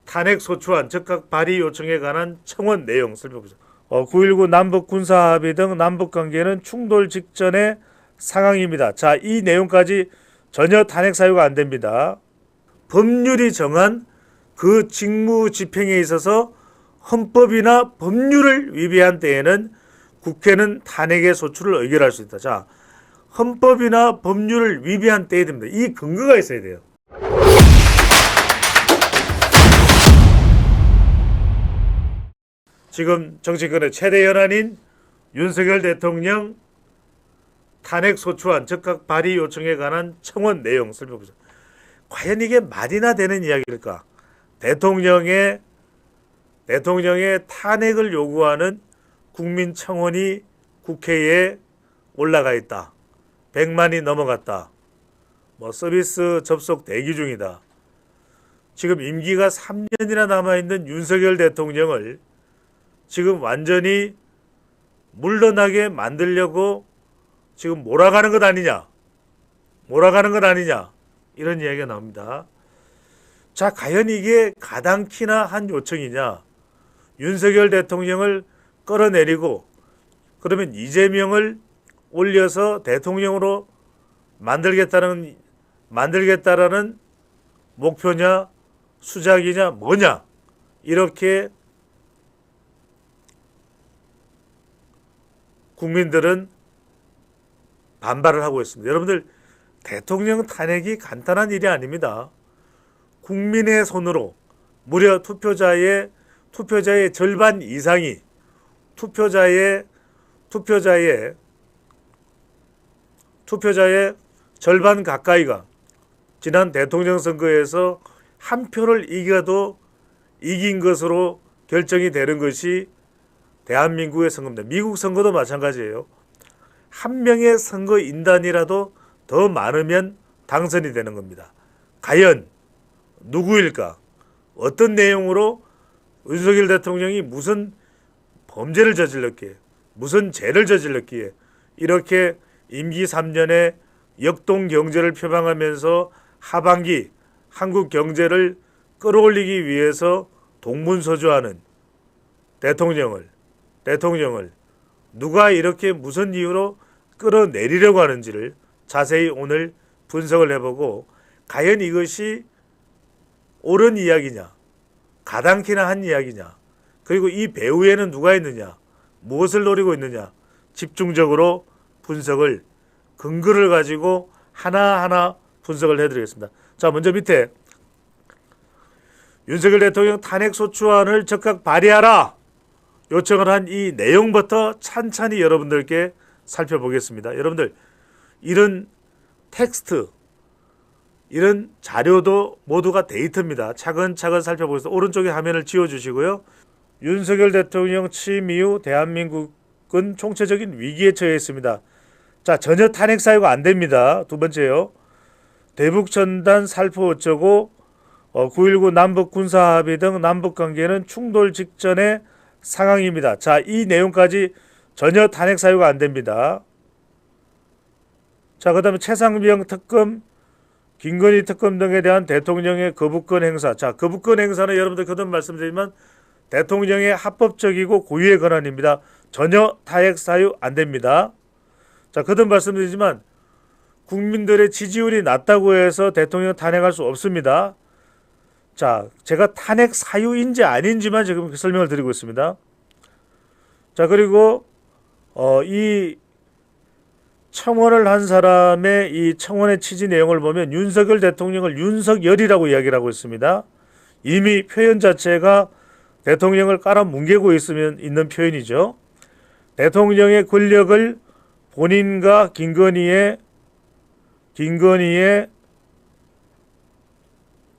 탄핵 소추안 즉각 발의 요청에 관한 청원 내용 살펴보겠습니다. 9.19 남북 군사합의 등 남북관계는 충돌 직전의 상황입니다. 자, 이 내용까지 전혀 탄핵 사유가 안 됩니다. 법률이 정한 그 직무 집행에 있어서 헌법이나 법률을 위배한 때에는 국회는 탄핵의 소추를 의결할 수 있다. 자, 헌법이나 법률을 위배한 때에 됩니다. 이 근거가 있어야 돼요. 지금 정치권의 최대 현안인 윤석열 대통령 탄핵 소추안 즉각 발의 요청에 관한 청원 내용 살펴보죠. 과연 이게 말이나 되는 이야기일까? 대통령의 탄핵을 요구하는 국민 청원이 국회에 올라가 있다. 100만이 넘어갔다. 서비스 접속 대기 중이다. 지금 임기가 3년이나 남아있는 윤석열 대통령을 지금 완전히 물러나게 만들려고 지금 몰아가는 것 아니냐. 이런 이야기가 나옵니다. 자, 과연 이게 가당키나 한 요청이냐. 윤석열 대통령을 끌어내리고 그러면 이재명을 올려서 대통령으로 만들겠다라는 목표냐, 수작이냐, 뭐냐. 이렇게 국민들은 반발을 하고 있습니다. 여러분들, 대통령 탄핵이 간단한 일이 아닙니다. 국민의 손으로 무려 투표자의 절반 이상이 투표자의 절반 가까이가 지난 대통령 선거에서 한 표를 이긴 것으로 결정이 되는 것이 대한민국의 선거입니다. 미국 선거도 마찬가지예요. 한 명의 선거인단이라도 더 많으면 당선이 되는 겁니다. 과연 누구일까? 어떤 내용으로 윤석열 대통령이 무슨 범죄를 저질렀기에, 무슨 죄를 저질렀기에 이렇게 임기 3년에 역동 경제를 표방하면서 하반기 한국 경제를 끌어올리기 위해서 동문서주하는 대통령을 누가 이렇게 무슨 이유로 끌어내리려고 하는지를 자세히 오늘 분석을 해보고 과연 이것이 옳은 이야기냐, 가당키나 한 이야기냐, 그리고 이 배후에는 누가 있느냐, 무엇을 노리고 있느냐 집중적으로 분석을 근거를 가지고 하나하나 분석을 해드리겠습니다. 자, 먼저 밑에 윤석열 대통령 탄핵소추안을 즉각 발의하라 요청을 한 이 내용부터 찬찬히 여러분들께 살펴보겠습니다. 여러분들, 이런 텍스트, 이런 자료도 모두가 데이터입니다. 차근차근 살펴보겠습니다. 오른쪽에 화면을 지워주시고요. 윤석열 대통령 취임 이후 대한민국은 총체적인 위기에 처해 있습니다. 자, 전혀 탄핵 사유가 안 됩니다. 두 번째요. 대북전단 살포 어쩌고 9.19 남북 군사합의 등 남북관계는 충돌 직전의 상황입니다. 자, 이 내용까지 전혀 탄핵 사유가 안 됩니다. 자, 그 다음에 최상병 특검, 김건희 특검 등에 대한 대통령의 거부권 행사. 자, 거부권 행사는 여러분들 거듭 말씀드리지만 대통령의 합법적이고 고유의 권한입니다. 전혀 탄핵 사유 안 됩니다. 자, 거듭 말씀드리지만 국민들의 지지율이 낮다고 해서 대통령 탄핵할 수 없습니다. 자, 제가 탄핵 사유인지 아닌지만 지금 설명을 드리고 있습니다. 자, 그리고 이 청원을 한 사람의 이 청원의 취지 내용을 보면 윤석열 대통령을 윤석열이라고 이야기를 하고 있습니다. 이미 표현 자체가 대통령을 깔아뭉개고 있는 표현이죠. 대통령의 권력을 본인과 김건희의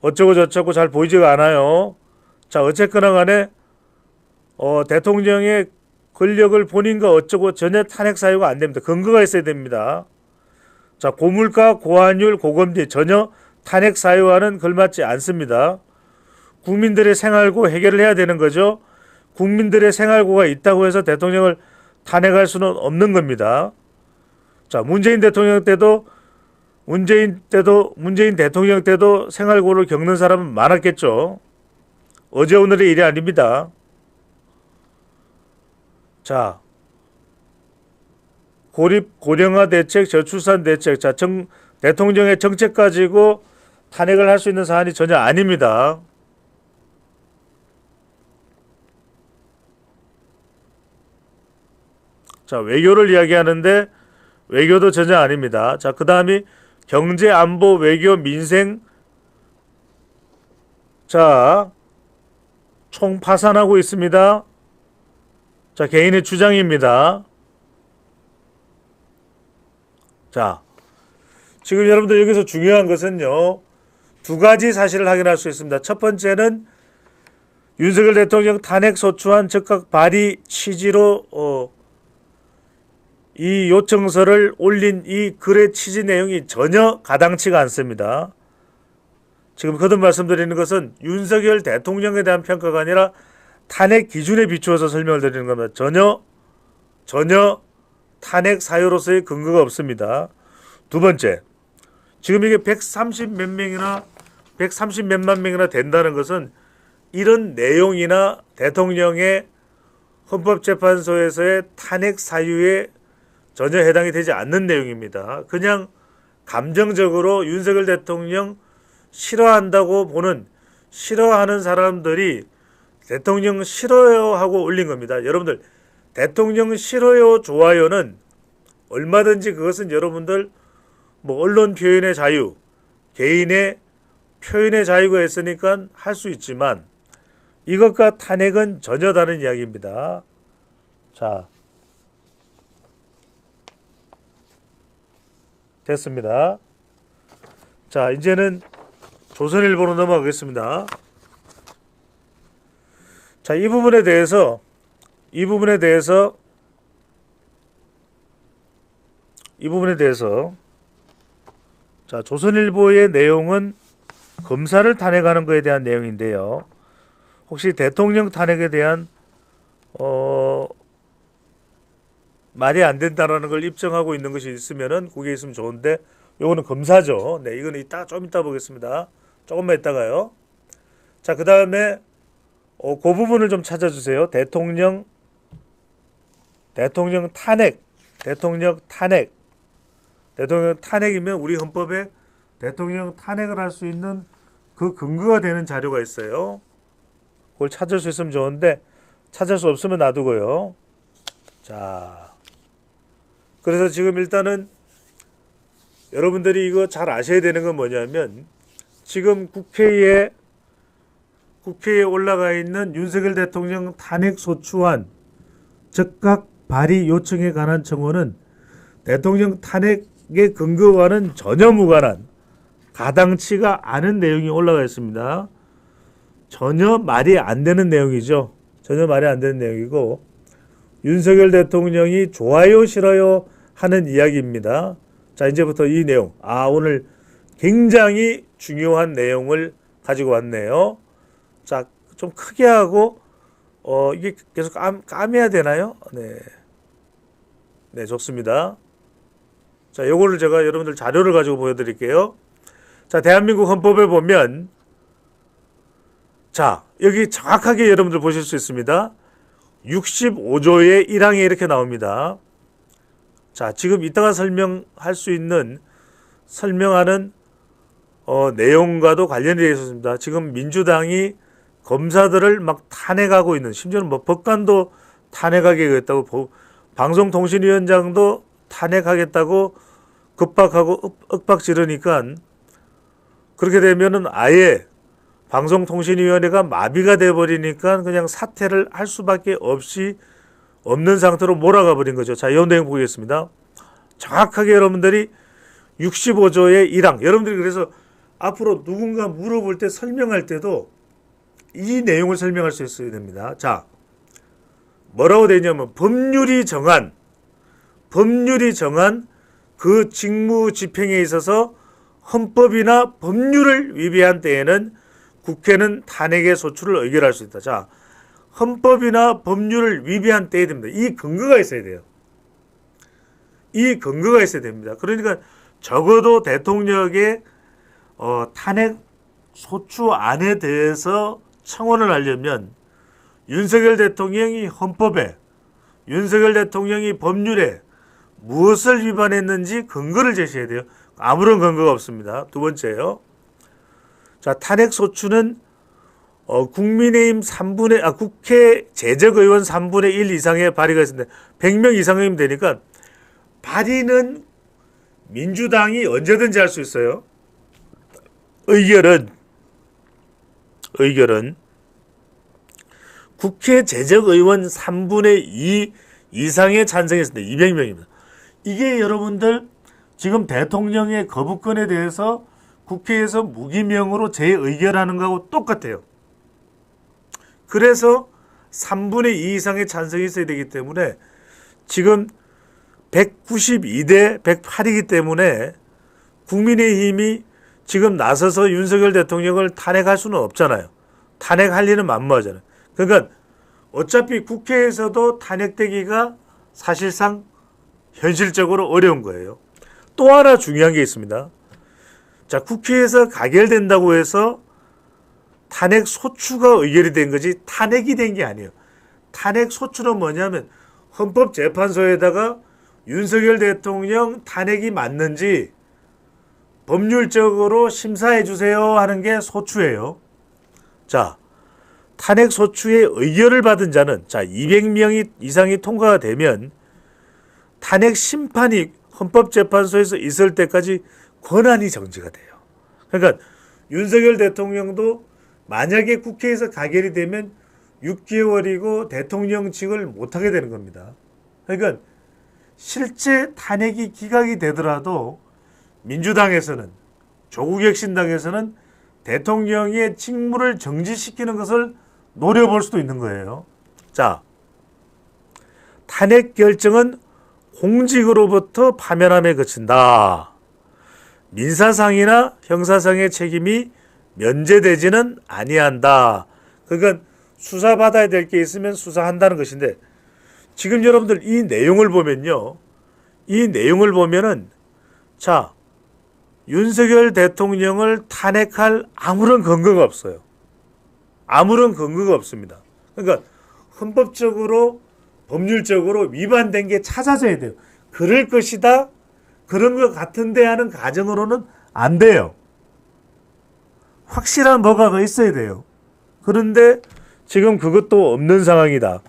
어쩌고 저쩌고 잘 보이지가 않아요. 자, 어쨌거나 간에 대통령의 권력을 본인과 어쩌고 전혀 탄핵 사유가 안 됩니다. 근거가 있어야 됩니다. 자, 고물가, 고환율, 고금리 전혀 탄핵 사유와는 걸맞지 않습니다. 국민들의 생활고 해결을 해야 되는 거죠. 국민들의 생활고가 있다고 해서 대통령을 탄핵할 수는 없는 겁니다. 자, 문재인 대통령 때도 문재인 대통령 때도 생활고를 겪는 사람은 많았겠죠. 어제 오늘의 일이 아닙니다. 자, 고령화 대책, 저출산 대책, 자, 대통령의 정책 가지고 탄핵을 할 수 있는 사안이 전혀 아닙니다. 자, 외교를 이야기하는데 외교도 전혀 아닙니다. 자, 그 다음이 경제, 안보, 외교, 민생. 자, 총 파산하고 있습니다. 자, 개인의 주장입니다. 자, 지금 여러분들 여기서 중요한 것은요, 두 가지 사실을 확인할 수 있습니다. 첫 번째는 윤석열 대통령 탄핵 소추안 즉각 발의 취지로 이 요청서를 올린 이 글의 취지 내용이 전혀 가당치가 않습니다. 지금 거듭 말씀드리는 것은 윤석열 대통령에 대한 평가가 아니라 탄핵 기준에 비추어서 설명을 드리는 겁니다. 전혀 탄핵 사유로서의 근거가 없습니다. 두 번째, 지금 이게 130 몇 명이나 130 몇만 명이나 된다는 것은 이런 내용이나 대통령의 헌법재판소에서의 탄핵 사유에 전혀 해당이 되지 않는 내용입니다. 그냥 감정적으로 윤석열 대통령 싫어한다고 보는, 싫어하는 사람들이 대통령 싫어요 하고 올린 겁니다. 여러분들, 대통령 싫어요, 좋아요는 얼마든지 그것은 여러분들 뭐 언론 표현의 자유, 개인의 표현의 자유가 있으니까 할 수 있지만 이것과 탄핵은 전혀 다른 이야기입니다. 자, 됐습니다. 자, 이제는 조선일보로 넘어가겠습니다. 자, 이 부분에 대해서 자, 조선일보의 내용은 검사를 탄핵하는 것에 대한 내용인데요. 혹시 대통령 탄핵에 대한 말이 안 된다라는 걸 입증하고 있는 것이 있으면은 그게 있으면 좋은데, 요거는 검사죠. 네, 이거는 좀 이따 보겠습니다. 조금만 있다가요. 자, 그 다음에 그 부분을 좀 찾아주세요. 대통령 탄핵이면 우리 헌법에 대통령 탄핵을 할 수 있는 그 근거가 되는 자료가 있어요. 그걸 찾을 수 있으면 좋은데 찾을 수 없으면 놔두고요. 자, 그래서 지금 일단은 여러분들이 이거 잘 아셔야 되는 건 뭐냐면, 지금 국회에 올라가 있는 윤석열 대통령 탄핵 소추안 즉각 발의 요청에 관한 청원은 대통령 탄핵의 근거와는 전혀 무관한 가당치가 않은 내용이 올라가 있습니다. 전혀 말이 안 되는 내용이죠. 전혀 말이 안 되는 내용이고, 윤석열 대통령이 좋아요 싫어요 하는 이야기입니다. 자, 이제부터 이 내용, 오늘 굉장히 중요한 내용을 가지고 왔네요. 자, 좀 크게 하고 이게 계속 까매야 되나요? 네, 좋습니다. 자, 요거를 제가 여러분들 자료를 가지고 보여드릴게요. 자, 대한민국 헌법에 보면, 자, 여기 정확하게 여러분들 보실 수 있습니다. 65조의 1항에 이렇게 나옵니다. 자, 지금 이따가 설명하는 내용과도 관련이 되어 있습니다. 지금 민주당이 검사들을 막 탄핵하고 있는, 심지어는 뭐 법관도 탄핵하겠다고, 방송통신위원장도 탄핵하겠다고 급박하고 윽박 지르니까, 그렇게 되면은 아예 방송통신위원회가 마비가 돼버리니까 그냥 사퇴를 할 수밖에 없는 상태로 몰아가 버린 거죠. 자, 이 내용 보겠습니다. 정확하게 여러분들이 65조의 1항, 여러분들이 그래서 앞으로 누군가 물어볼 때 설명할 때도 이 내용을 설명할 수 있어야 됩니다. 자, 뭐라고 되냐면 법률이 정한 그 직무 집행에 있어서 헌법이나 법률을 위배한 때에는 국회는 탄핵의 소추를 의결할 수 있다. 자, 헌법이나 법률을 위배한 때에 됩니다. 이 근거가 있어야 돼요. 이 근거가 있어야 됩니다. 그러니까 적어도 대통령의 탄핵 소추안에 대해서 청원을 하려면 윤석열 대통령이 헌법에, 윤석열 대통령이 법률에 무엇을 위반했는지 근거를 제시해야 돼요. 아무런 근거가 없습니다. 두 번째요. 자, 탄핵 소추는 국민의힘 국회 재적의원 3분의 1 이상의 발의가 있습니다. 100명 이상이면 되니까 발의는 민주당이 언제든지 할 수 있어요. 의결은 국회 재적의원 3분의 2 이상의 찬성했습니다. 200명입니다. 이게 여러분들 지금 대통령의 거부권에 대해서 국회에서 무기명으로 재의결하는 거하고 똑같아요. 그래서 3분의 2 이상의 찬성이 있어야 되기 때문에 지금 192대 108이기 때문에 국민의힘이 지금 나서서 윤석열 대통령을 탄핵할 수는 없잖아요. 탄핵할 일은 만무하잖아요. 그러니까 어차피 국회에서도 탄핵되기가 사실상 현실적으로 어려운 거예요. 또 하나 중요한 게 있습니다. 자, 국회에서 가결된다고 해서 탄핵 소추가 의결이 된 거지 탄핵이 된 게 아니에요. 탄핵 소추는 뭐냐면 헌법재판소에다가 윤석열 대통령 탄핵이 맞는지 법률적으로 심사해 주세요 하는 게 소추예요. 자, 탄핵 소추의 의결을 받은 자는 200명 이상이 통과가 되면 탄핵 심판이 헌법재판소에서 있을 때까지 권한이 정지가 돼요. 그러니까 윤석열 대통령도 만약에 국회에서 가결이 되면 6개월이고 대통령직을 못하게 되는 겁니다. 그러니까 실제 탄핵이 기각이 되더라도 민주당에서는, 조국혁신당에서는 대통령의 직무를 정지시키는 것을 노려볼 수도 있는 거예요. 자, 탄핵 결정은 공직으로부터 파면함에 그친다. 민사상이나 형사상의 책임이 면제되지는 아니한다. 그러니까 수사받아야 될 게 있으면 수사한다는 것인데, 지금 여러분들 이 내용을 보면요. 이 내용을 보면은, 자, 윤석열 대통령을 탄핵할 아무런 근거가 없어요. 아무런 근거가 없습니다. 그러니까 헌법적으로, 법률적으로 위반된 게 찾아져야 돼요. 그럴 것이다, 그런 것 같은데 하는 가정으로는 안 돼요. 확실한 뭐가가 있어야 돼요. 그런데 지금 그것도 없는 상황이다.